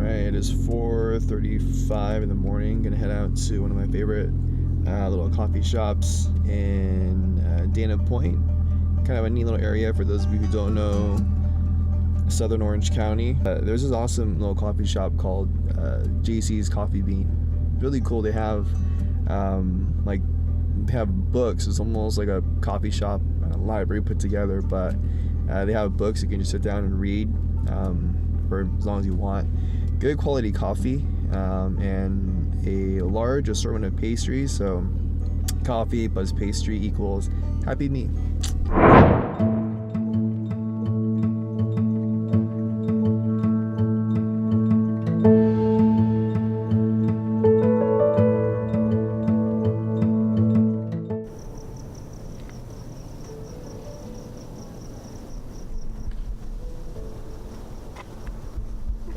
Alright, it is 4:35 in the morning. Gonna head out to one of my favorite little coffee shops in Dana Point. Kind of a neat little area for those of you who don't know Southern Orange County. There's this awesome little coffee shop called JC's Coffee Bean. Really cool. They have they have books. It's almost like a coffee shop, a library put together, but they have books you can just sit down and read for as long as you want. Good quality coffee and a large assortment of pastries. So coffee plus pastry equals happy me.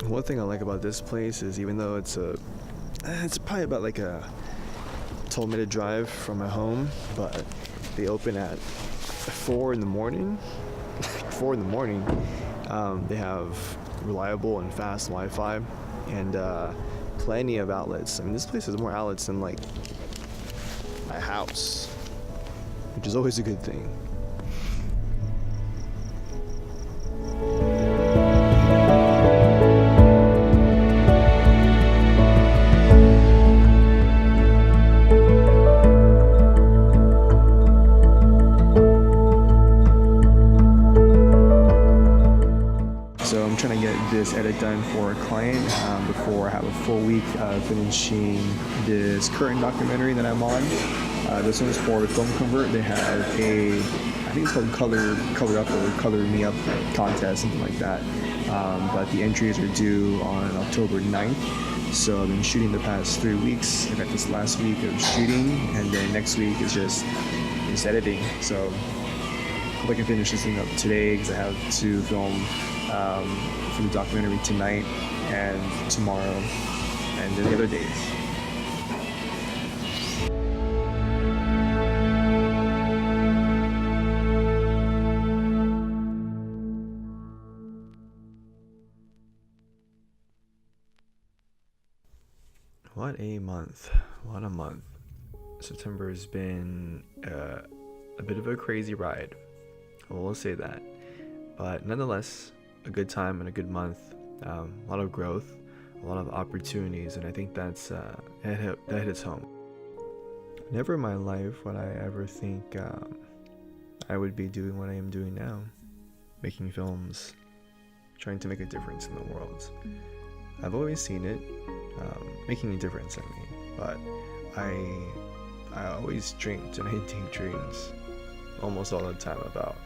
One thing I like about this place is even though it's probably about like a 12-minute drive from my home, but they open at 4 in the morning. 4 in the morning. They have reliable and fast Wi-Fi and plenty of outlets. I mean, this place has more outlets than like my house, which is always a good thing. So I'm trying to get this edit done for a client before I have a full week finishing this current documentary that I'm on. This one's for Film Convert. They have I think it's called Color Up or Color Me Up contest, something like that. But the entries are due on October 9th. So I've been shooting the past 3 weeks. I got this last week of shooting, and then next week is just editing. So I hope I can finish this thing up today because I have to film for the documentary tonight and tomorrow and then the other days. What a month. What a month. September has been a bit of a crazy ride. I will say that. But nonetheless, a good time and a good month. A lot of growth, a lot of opportunities, and I think that hits home. Never in my life would I ever think I would be doing what I am doing now, making films, trying to make a difference in the world. I've always seen it, making a difference, but I always dreamed and I daydreamed almost all the time about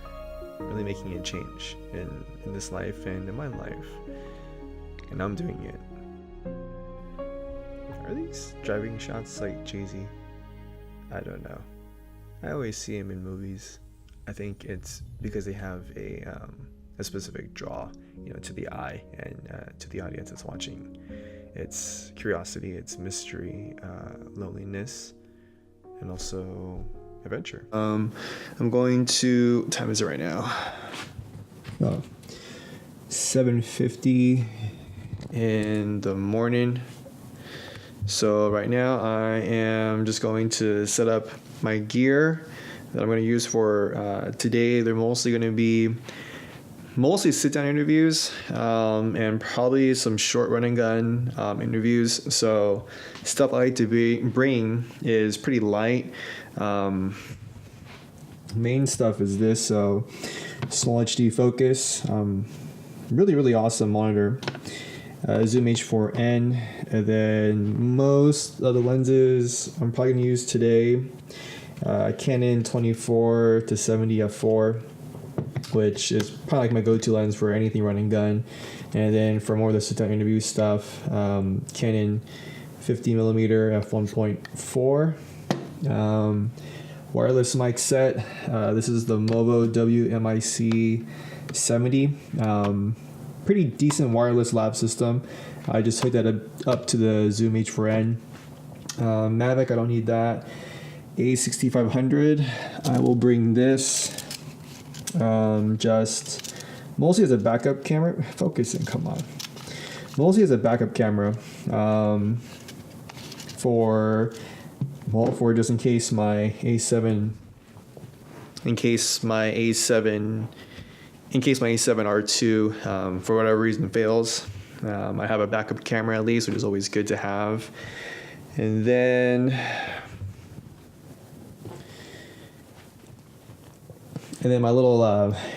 really making a change in this life and in my life, and I'm doing it. Are these driving shots like Jay-Z? I don't know. I always see him in movies. I think it's because they have a specific draw, to the eye and to the audience that's watching. It's curiosity, it's mystery, loneliness, and also adventure. I'm going to, what time is it right now? 7:50 in the morning. So right now I am just going to set up my gear that I'm going to use for today. They're mostly going to be sit-down interviews and probably some short run-and-gun interviews. So stuff I like to bring is pretty light. Main stuff is this, so Small HD focus, really awesome monitor, Zoom H4n, and then most of the lenses I'm probably going to use today, Canon 24-70 f4, which is probably like my go-to lens for anything run and gun. And then for more of the sit-down interview stuff, Canon 50mm f1.4. Wireless mic set. This is the Movo WMIC 70. Pretty decent wireless lab system. I just hooked that up to the Zoom H4n. Mavic, I don't need that. A6500. I will bring this. Just mostly as a backup camera. Focusing, come on. mostly as a backup camera, for just in case my A7 R2 for whatever reason fails. I have a backup camera at least, which is always good to have. And then my little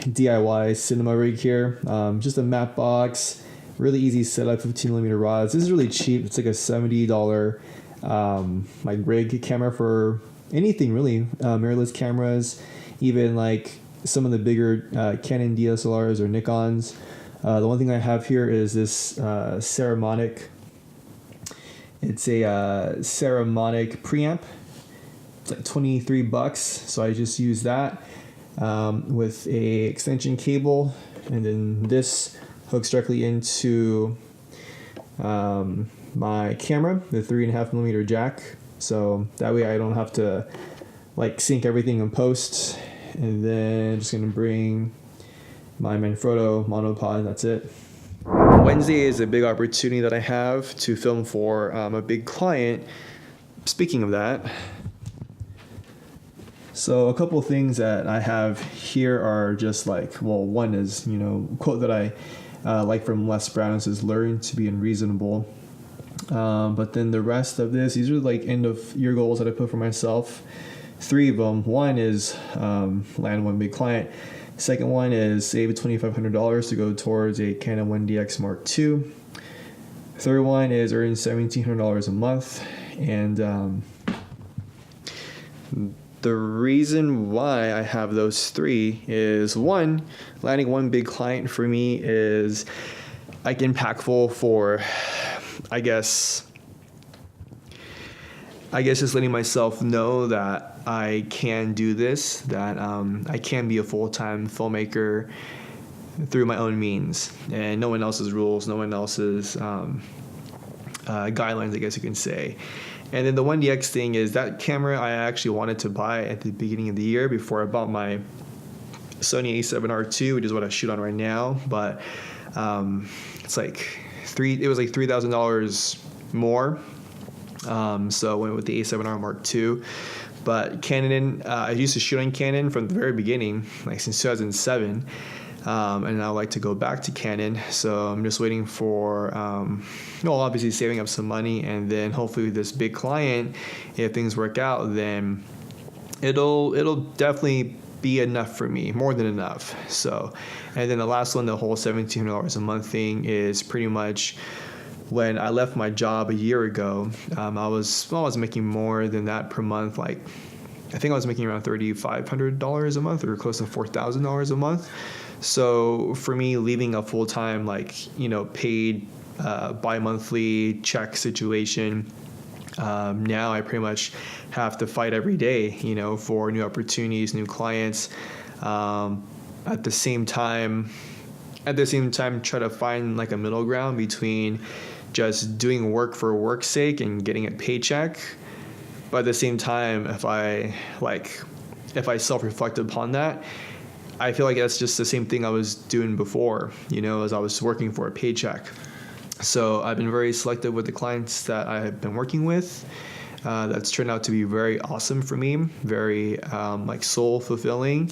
DIY cinema rig here, just a matte box, really easy setup, 15mm rods. This is really cheap. It's like a $70 like rig camera for anything really, mirrorless cameras, even like some of the bigger Canon DSLRs or Nikons. The one thing I have here is this Ceramonic. It's a Ceramonic preamp. It's like $23, so I just use that with a extension cable, and then this hooks directly into my camera, the 3.5mm jack. So that way I don't have to like sync everything in post. And then I'm just gonna bring my Manfrotto monopod, and that's it. Wednesday is a big opportunity that I have to film for a big client. Speaking of that, so a couple of things that I have here are just like, well, one is, quote that I like from Les Brown, says, "Learn to be unreasonable." But then the rest of this, these are like end of year goals that I put for myself. 3 of them. One is land one big client. Second one is save $2,500 to go towards a Canon 1DX Mark II. Third one is earn $1,700 a month. And the reason why I have those 3 is, one, landing one big client for me is like impactful for, I guess just letting myself know that I can do this, that I can be a full-time filmmaker through my own means, and no one else's rules, no one else's guidelines, I guess you can say. And then the 1DX thing is, that camera I actually wanted to buy at the beginning of the year before I bought my Sony A7 R2, which is what I shoot on right now. But it's like it was like $3,000 more. So I went with the A7R Mark II. But Canon, I used to shoot on Canon from the very beginning, like since 2007. And I would like to go back to Canon. So I'm just waiting for, obviously saving up some money, and then hopefully with this big client, if things work out, then it'll definitely be enough for me, more than enough. So, and then the last one, the whole $1,700 a month thing, is pretty much when I left my job a year ago. I was making more than that per month. Like, I think I was making around $3,500 a month, or close to $4,000 a month. So for me, leaving a full-time, paid bi-monthly check situation, now I pretty much have to fight every day, for new opportunities, new clients. At the same time, try to find like a middle ground between just doing work for work's sake and getting a paycheck. But at the same time, if I self-reflect upon that, I feel like that's just the same thing I was doing before, as I was working for a paycheck. So I've been very selective with the clients that I have been working with. That's turned out to be very awesome for me, very soul fulfilling.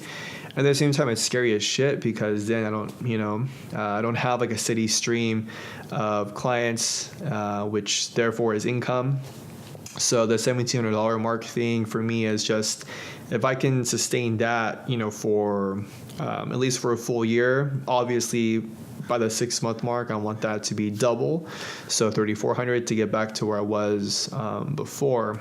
At the same time, it's scary as shit, because then I don't have like a steady stream of clients, which therefore is income. So the $1,700 mark thing for me is just, if I can sustain that, for at least for a full year. Obviously, by the 6-month mark, I want that to be double, so $3,400, to get back to where I was before,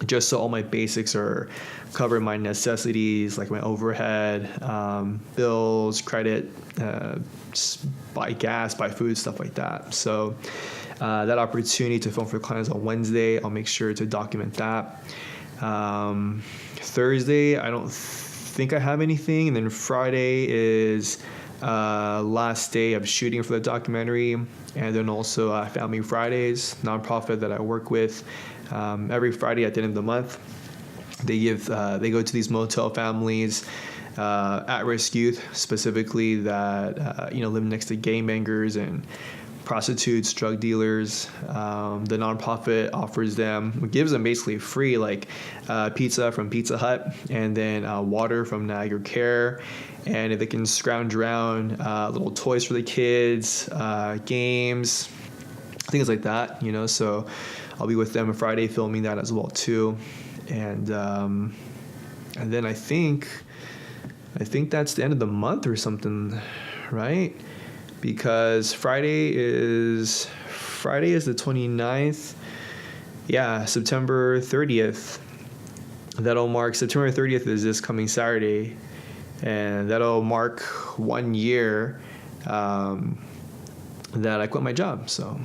just so all my basics are covered, my necessities, like my overhead, bills, credit, buy gas, buy food, stuff like that. So that opportunity to film for clients on Wednesday, I'll make sure to document that. Thursday, I don't think I have anything, and then Friday is last day of shooting for the documentary, and then also Family Fridays, nonprofit that I work with. Every Friday at the end of the month, they go to these motel families, at-risk youth specifically, that live next to gangbangers and prostitutes, drug dealers. The nonprofit gives them basically free, like pizza from Pizza Hut, and then water from Niagara Care, and if they can scrounge around little toys for the kids, games, things like that, you know. So I'll be with them on Friday filming that as well too, and then I think that's the end of the month or something, right? Because Friday is the 29th. Yeah, September 30th. That'll mark September 30th is this coming Saturday, and that'll mark 1 year that I quit my job. So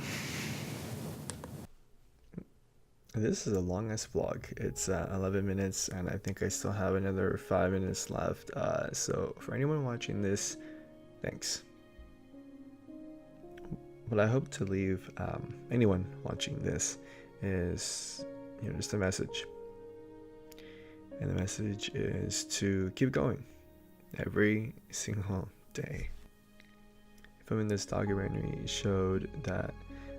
this is a long-ass vlog. It's 11 minutes, and I think I still have another 5 minutes left. So for anyone watching this, thanks. What I hope to leave anyone watching this is, just a message. And the message is to keep going every single day. Filming this documentary showed that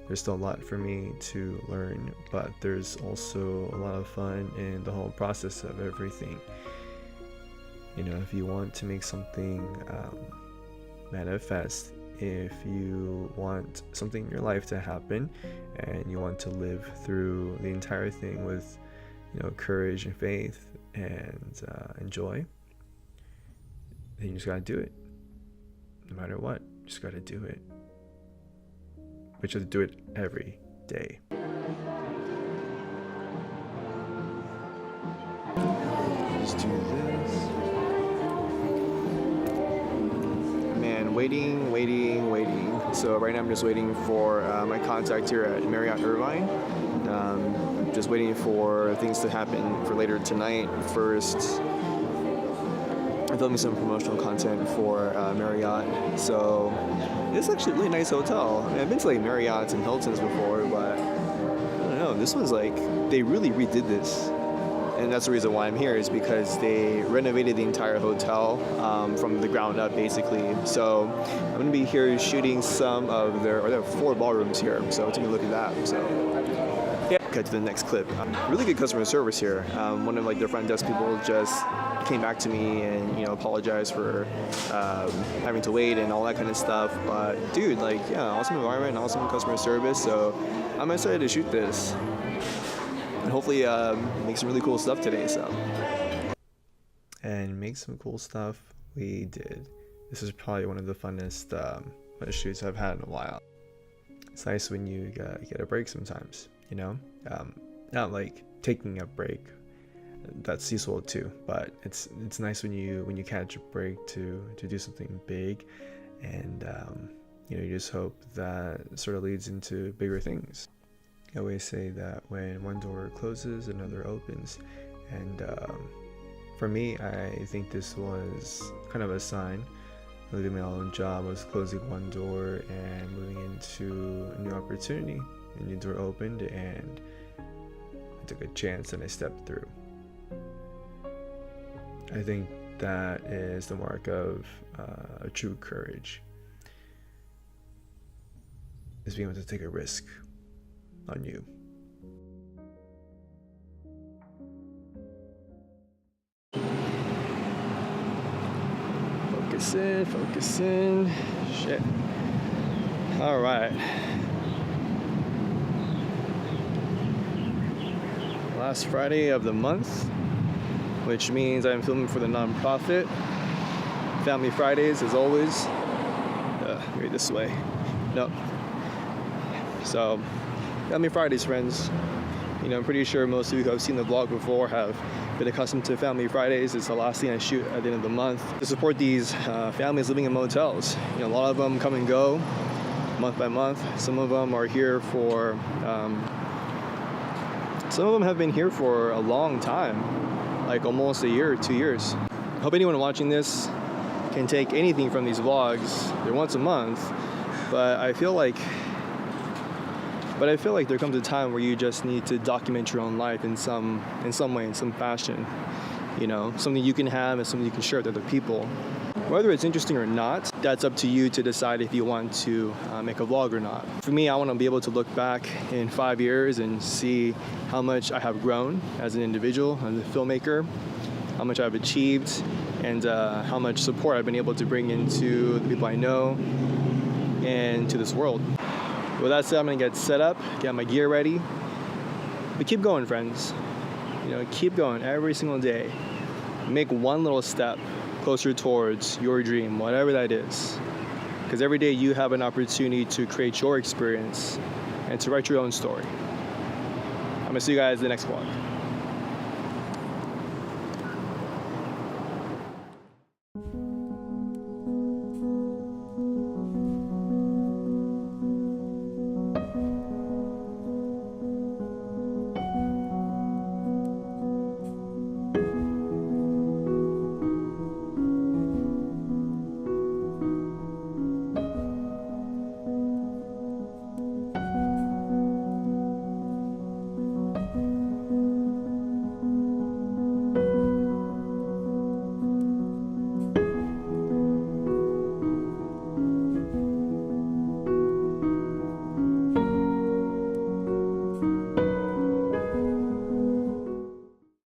there's still a lot for me to learn, but there's also a lot of fun in the whole process of everything. If you want to make something manifest, if you want something in your life to happen and you want to live through the entire thing with courage and faith and joy, then you just gotta do it. No matter what, you just gotta do it. But you have to do it every day. Just do this. Man, waiting. So right now I'm just waiting for my contact here at Marriott Irvine. Just waiting for things to happen for later tonight. First, I'm filming some promotional content for Marriott. So it's actually a really nice hotel. I mean, I've been to like Marriotts and Hiltons before, but I don't know. This one's like, they really redid this. And that's the reason why I'm here, is because they renovated the entire hotel from the ground up, basically. So I'm going to be here shooting some of they have 4 ballrooms here. So take a look at that. So yeah, cut to the next clip. Really good customer service here. One of like their front desk people just came back to me and apologized for having to wait and all that kind of stuff. But dude, awesome environment, awesome customer service. So I'm excited to shoot this. And hopefully make some really cool stuff today. And make some cool stuff we did. This is probably one of the funnest shoots I've had in a while. It's nice when you get a break sometimes, not like taking a break. That's useful too, but it's nice when you catch a break to do something big, and you just hope that sort of leads into bigger things. I always say that when one door closes, another opens, and for me, I think this was kind of a sign. Leaving my own job was closing one door and moving into a new opportunity. A new door opened, and I took a chance and I stepped through. I think that is the mark of a true courage, is being able to take a risk on you. Focus in. Shit. All right. Last Friday of the month, which means I'm filming for the nonprofit. Family Fridays, as always. Maybe this way. Nope. So, Family Fridays, friends. I'm pretty sure most of you who have seen the vlog before have been accustomed to Family Fridays. It's the last thing I shoot at the end of the month to support these families living in motels. A lot of them come and go month by month. Some of them are here for, some of them have been here for a long time, like almost a year or 2 years. I hope anyone watching this can take anything from these vlogs. They're once a month, but I feel like there comes a time where you just need to document your own life in some way, in some fashion. Something you can have and something you can share with other people. Whether it's interesting or not, that's up to you to decide if you want to make a vlog or not. For me, I want to be able to look back in 5 years and see how much I have grown as an individual, as a filmmaker, how much I've achieved, and how much support I've been able to bring into the people I know and to this world. With that said, I'm gonna get set up, get my gear ready. But keep going, friends. Keep going every single day. Make one little step closer towards your dream, whatever that is. Because every day you have an opportunity to create your experience and to write your own story. I'm gonna see you guys in the next vlog.